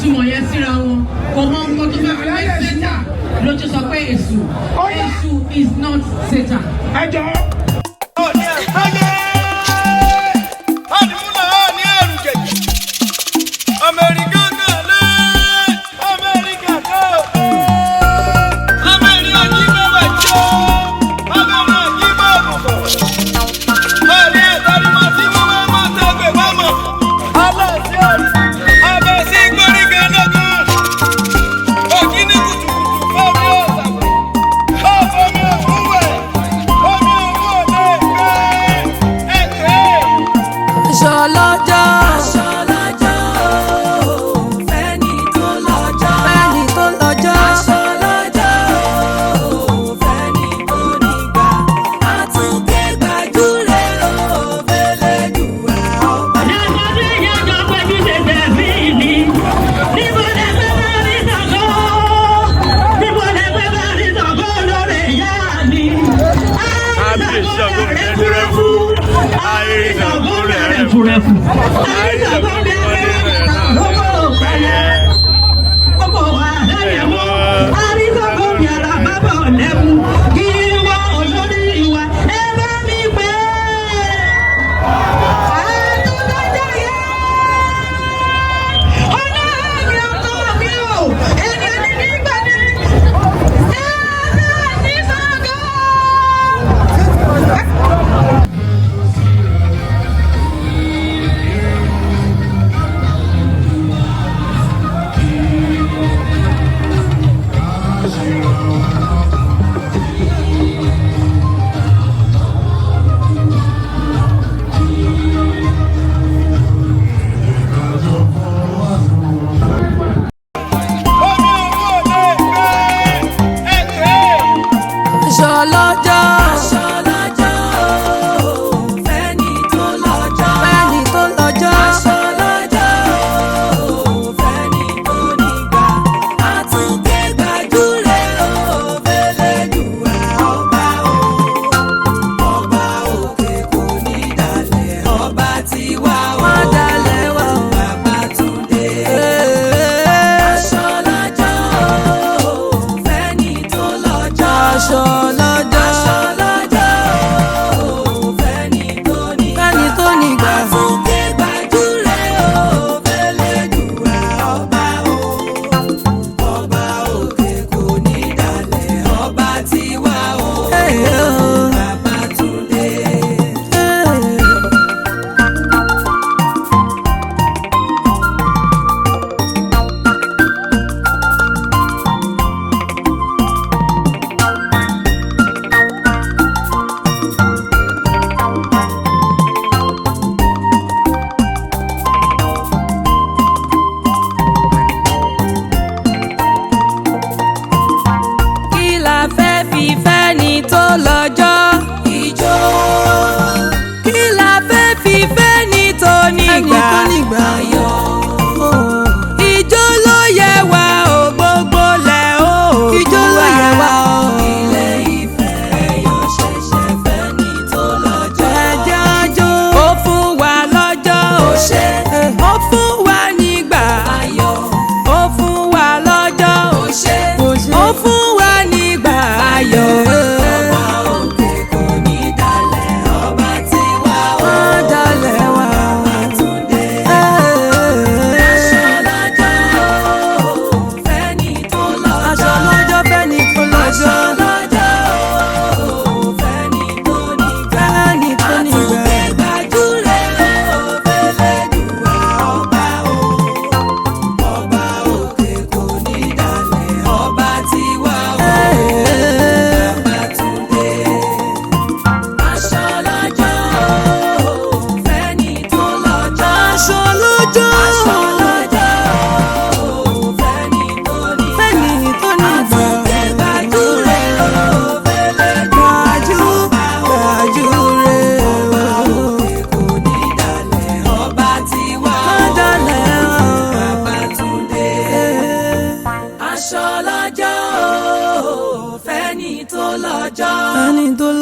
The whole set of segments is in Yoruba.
ìtumọ̀ yẹn síra wọn kò mọ nǹkan tó fẹ́ fi mẹ́sẹ̀jà ló tún sọ pé èṣù is not Satan. ẹ jọ.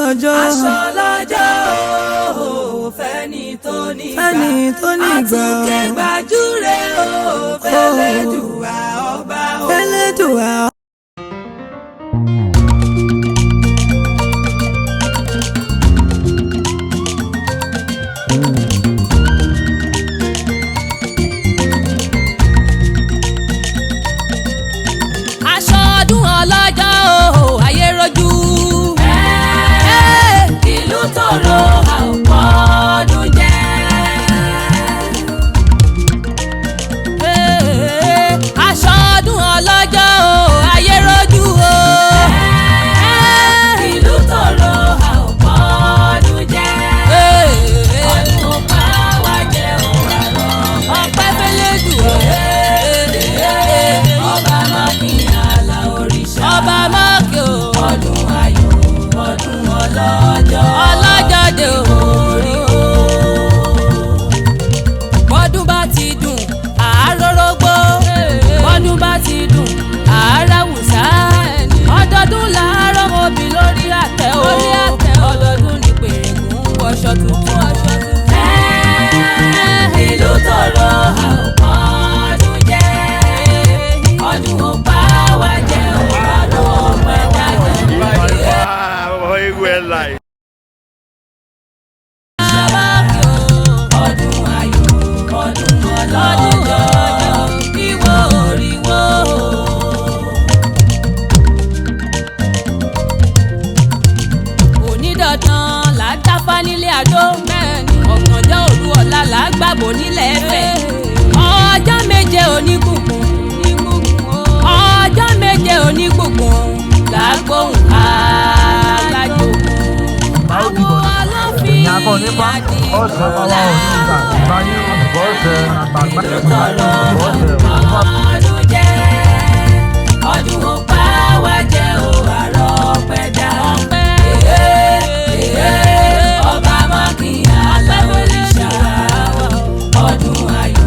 lọ́jọ́. aṣọ lọ́jọ́ o fẹ́ni tó ní gbà. Fẹ́ni tó ní gbà. àtúnkẹ́ gbàjúre o fẹ́lẹ́ dùn tuntun. Ìlú tòrò ọdún jẹ́, ọdún ò bá wa jẹ́ ọ̀rọ̀ ọ̀pẹ dájẹ́. Ọdún ayọ̀, ọdún ọlọ́jọ́, ìwọ òrìwọ. Onídọ̀dán là á dáfá nílé àdó, ọ̀gànjọ́ òru ọ̀la là á gbàbọ̀ nílẹ̀ Ẹ̀fẹ̀. Ọjọ́ méje onígbùngbùn, ọjọ́ méje onígbùngbùn là á gbóhùn alájòkun. Àwọn ọlọ́fin àdìgbòlá ọdún jẹ́, ọdún ò bá wa jẹ́ àrọ̀ ọ̀pẹ dá. Ọba mákìyà lọ́lọ́lẹ́ṣà, ọdún ayọ̀,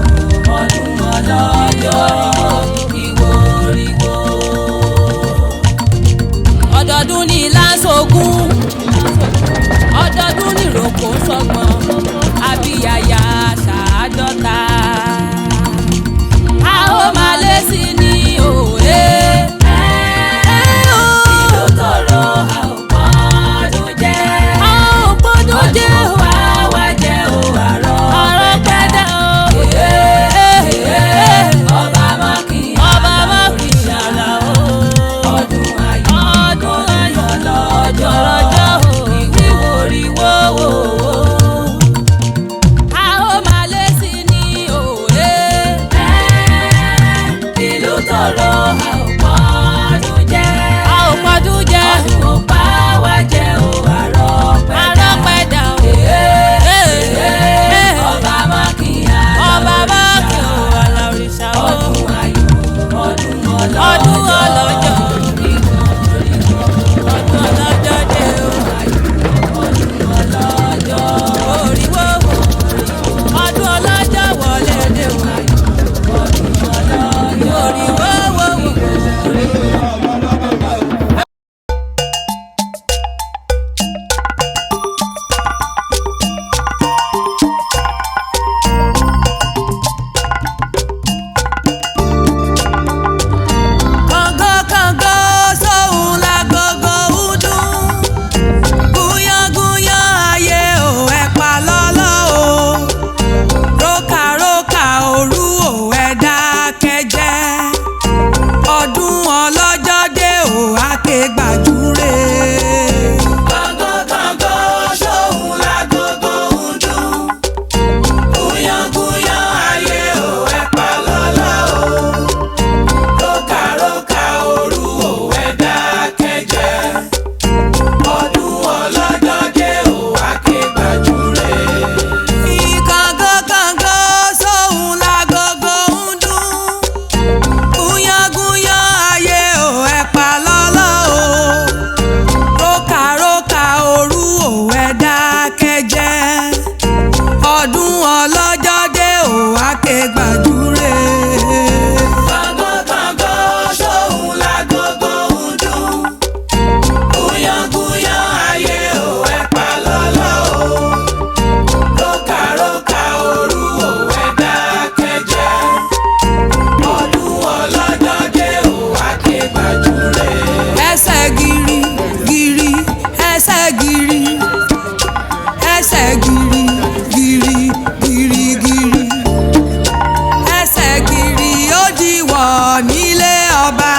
ọdún ọlọ́jọ́, ìwòrìwò. Ọdọọdún ní lásògùn, ọdọọdún ní ìrókò sọgbọn, abiyaya ṣàádọ́ta. A ó máa lé sí ní òwe. Ìlú tòrò a ò pọ́dún jẹ́, ọdún bá wa jẹ́ àrọ̀ pẹ́dà. Ọba mákìyà ṣàlà ọdún ayọ̀, ọdún ayọ̀ lọ́jọ́, ìwíwòrìwò. A ó máa lé sí ní òwe. Ìlú tòrò a ò pọ́dún jẹ́, ọdún ò bá wa jẹ́ àrọ̀ pẹ́dà. Ọba mákìyà lọ́lọ́rìṣà, ọdún ayọ̀, ọdún ọlọ́jọ́, ọdún ọlọ́jọ́ dé o. Ọdún ọlọ́jọ́ òrìwò, ọdún ọlọ́jọ́ wọlé dé o. Ọdún ọlọ́jọ́ òrìwò. Kàngó sóhun lágogo ń dún, gúnyángúnyán ayé ò ẹ̀pà lọ́lọ́ o, rókàrókà òru ò ẹ̀ dákẹ́jẹ́, ọdún ọlọ́jọ́ dé ò àké gbàjúre. Kàngó sóhun lágogo ń dún, gúnyángúnyán ayé ò ẹ̀pà lọ́lọ́ o, rókàrókà òru ò ẹ̀ dákẹ́jẹ́, ọdún ọlọ́jọ́ dé ò àké gbàjúre. Kàngó sóhun lágogo ń dún, gúnyángúnyán ayé ò ẹ̀pà lọ́lọ́ o, rókàrókà òru ò ẹ̀ dákẹ́jẹ́, ọdún ọlọ́jọ́ dé ò àké gbàjúre. Kàngó sóhun lágogo ń dún, gúnyángúnyán ayé ò ẹ̀pà lọ́lọ́ o, rókàrókà òru ò ẹ̀ dákẹ́jẹ́, ọdún ọlọ́jọ́ dé ò àké gbàjúre. Ẹsẹ̀ gírí gírí, ẹsẹ̀ gírí, ẹsẹ̀ gírí gírí gírí gírí, ẹsẹ̀ gírí ó diwọ̀ nílé ọba.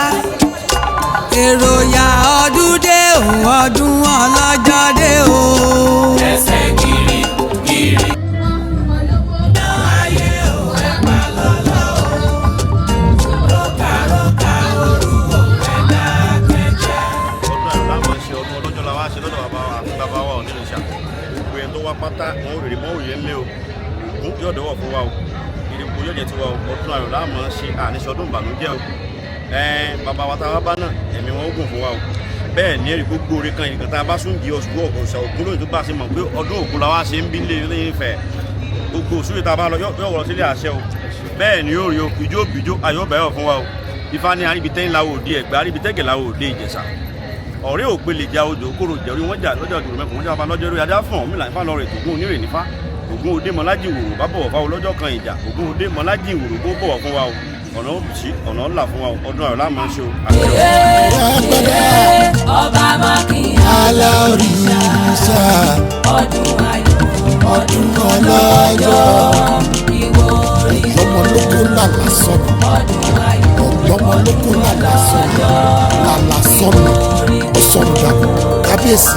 Èrò ya ọdún dé o, ọdún ọlọ́jọ́ dé o. Ẹsẹ̀ gírí gírí. Ayé ò ẹ̀pà lọ́lọ́ o, rókàrókà òru ò ẹ̀ dákẹ́jẹ́. Ọdún àyọ̀ láwọn ṣe ọdún ọlọ́jọ́ la wá ṣe lọ́dọ̀ bàbá wa Ọ̀ọ̀ni ìrìnsà. Gbogbo ẹni tó wá pátá wọn ò rèrè mọ́ òye ńlẹ̀ o. Ògún yóò dọ́wọ́ fún wa o. Ìrìnkù yóò jẹ́ tiwa o. Ọdún àyọ̀ láwọn ṣe àníṣe ọdún ìbànújẹ́ o. Bàbá wa tá a wá bá náà ẹ̀mí wọn ó gùn fún wa o. Bẹ́ẹ̀ ni èrè gbogbo orí kan ìrìnkàn tá a bá sún di oṣù ọ̀sà Ògún lóyún tó bá ṣe mọ̀ pé ọdún Ògún la wá ṣe ń bí lé Ifẹ̀. Gbogbo òṣùwé tá a bá lọ yóò wọ̀ sílé àṣẹ o. Bẹ́ẹ̀ ni yóò rí o, ìjó bìjó ayọ̀ bẹ̀rẹ̀ fún wa o. Ifá ní aríbi tẹ́yìn láwọ̀ òde Ẹ̀gbá, aríbi tẹ́gẹ̀ láwọ̀ òde Ìjẹ̀ṣà. ọ̀rẹ́ òpè lè ja odò kóró jẹ̀rí wọ́n jà lọ́jọ́ ìdúró mẹ́kùn wọ́n jà bá lọ́jọ́ rí adá fún Ọ̀rúnmìlà Ifá lọ́rẹ̀ Ògún onírè nífá Ògún òde mọ́lájì ìwòrò bá bọ̀wọ̀ fáwọn lọ́jọ́ kan ìjà Ògún òde mọ́lájì ìwòrò kó bọ̀wọ̀ fún wa o ọ̀nà òbí ọ̀nà ńlá fún wa ọdún ayọ̀ láàmú ṣe o. ọba mákìyà alárìíṣà ọdún ayọ̀ ọdún ọlọ́jọ́ ìwòrì lọ́mọlókó làlà sọ̀nà ọdún ayọ̀ lọ́mọlókó làlà sọ̀nà làlà sọ̀nà ó sọ̀nà dànù kábíyèsí.